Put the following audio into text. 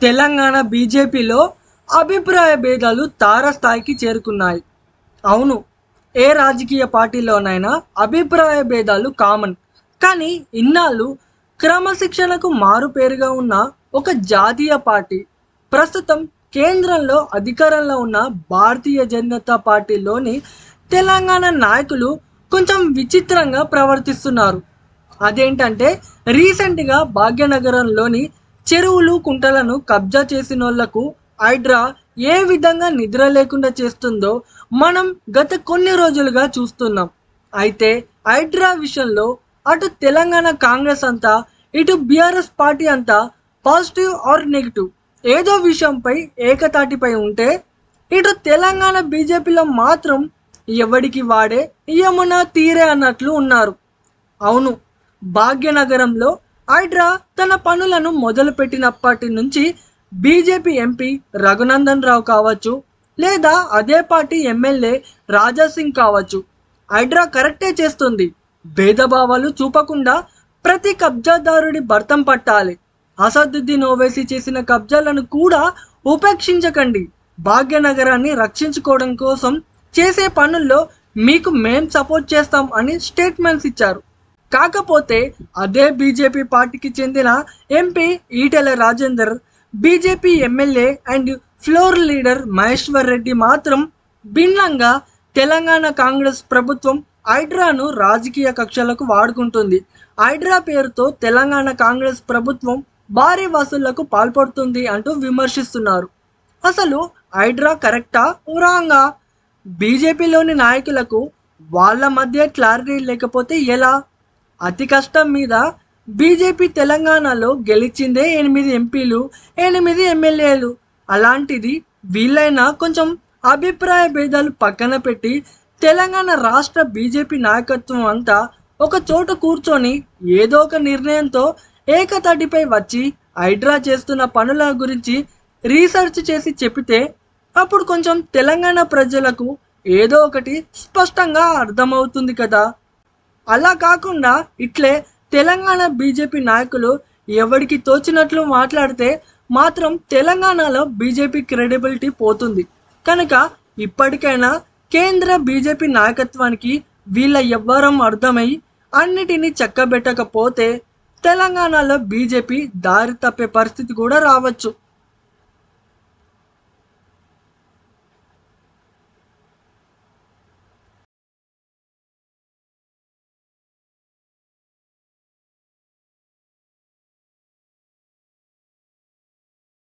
తెలంగాణ బీజేపీలో అభిప్రాయ భేదాలు తారస్థాయికి చేరుకున్నాయి. అవును, ఏ రాజకీయ పార్టీలోనైనా అభిప్రాయ భేదాలు కామన్. కానీ ఇన్నాళ్ళు క్రమశిక్షణకు మారుపేరుగా ఉన్న ఒక జాతీయ పార్టీ ప్రస్తుతం కేంద్రంలో అధికారంలో ఉన్న భారతీయ జనతా పార్టీలోని తెలంగాణ నాయకులు కొంచెం విచిత్రంగా ప్రవర్తిస్తున్నారు. అదేంటంటే రీసెంట్గా భాగ్యనగరంలోని చెరువులు కుంటలను కబ్జా చేసినోళ్లకు హైడ్రా ఏ విధంగా నిద్ర లేకుండా చేస్తుందో మనం గత కొన్ని రోజులుగా చూస్తున్నాం. అయితే హైడ్రా విషయంలో అటు తెలంగాణ కాంగ్రెస్ అంతా ఇటు బీఆర్ఎస్ పార్టీ అంతా పాజిటివ్ ఆర్ నెగిటివ్ ఏదో విషయంపై ఏకతాటిపై ఉంటే, ఇటు తెలంగాణ బీజేపీలో మాత్రం ఎవడికి వాడే యమునా తీరే అన్నట్లు ఉన్నారు. అవును, భాగ్యనగరంలో హైడ్రా తన పనులను మొదలుపెట్టినప్పటి నుంచి బీజేపీ ఎంపీ రఘునందన్ రావు కావచ్చు, లేదా అదే పార్టీ ఎమ్మెల్యే రాజాసింగ్ కావచ్చు, హైడ్రా కరెక్టే చేస్తుంది. భేదభావాలు చూపకుండా ప్రతి కబ్జాదారుడి భర్తం పట్టాలి. అసదుద్దీన్ ఓవైసీ చేసిన కబ్జాలను కూడా ఉపేక్షించకండి. భాగ్యనగరాన్ని రక్షించుకోవడం కోసం చేసే పనుల్లో మీకు మేం సపోర్ట్ చేస్తాం అని స్టేట్మెంట్స్ ఇచ్చారు. కాకపోతే అదే బీజేపీ పార్టీకి చెందిన MP Etela Rajender, BJP MLA and floor leader Maheshwar Reddy మాత్రం భిన్నంగా తెలంగాణ కాంగ్రెస్ ప్రభుత్వం హైడ్రాను రాజకీయ కక్షలకు వాడుకుంటుంది, హైడ్రా పేరుతో తెలంగాణ కాంగ్రెస్ ప్రభుత్వం భారీ వసూళ్లకు పాల్పడుతుంది అంటూ విమర్శిస్తున్నారు. అసలు హైడ్రా కరెక్టా రాంగా? బీజేపీలోని నాయకులకు వాళ్ళ మధ్య క్లారిటీ లేకపోతే ఎలా? అతి కష్టం మీద బీజేపీ తెలంగాణలో గెలిచిందే 8 ఎంపీలు 8 ఎమ్మెల్యేలు. అలాంటిది వీళ్ళైనా కొంచెం అభిప్రాయ భేదాలు పక్కన పెట్టి తెలంగాణ రాష్ట్ర బీజేపీ నాయకత్వం అంతా ఒక చోట కూర్చొని ఏదో ఒక నిర్ణయంతో ఏకతాటిపై వచ్చి హైడ్రా చేస్తున్న పనుల గురించి రీసెర్చ్ చేసి చెప్పితే అప్పుడు కొంచెం తెలంగాణ ప్రజలకు ఏదో ఒకటి స్పష్టంగా అర్థమవుతుంది కదా. అలా కాకుండా ఇట్లే తెలంగాణ బీజేపీ నాయకులు ఎవరికి తోచినట్లు మాట్లాడితే మాత్రం తెలంగాణలో బీజేపీ క్రెడిబిలిటీ పోతుంది. కనుక ఇప్పటికైనా కేంద్ర బీజేపీ నాయకత్వానికి వీళ్ళ ఎవ్వరం అర్థమై అన్నిటినీ చక్కబెట్టకపోతే తెలంగాణలో బీజేపీ దారి తప్పే పరిస్థితి కూడా రావచ్చు.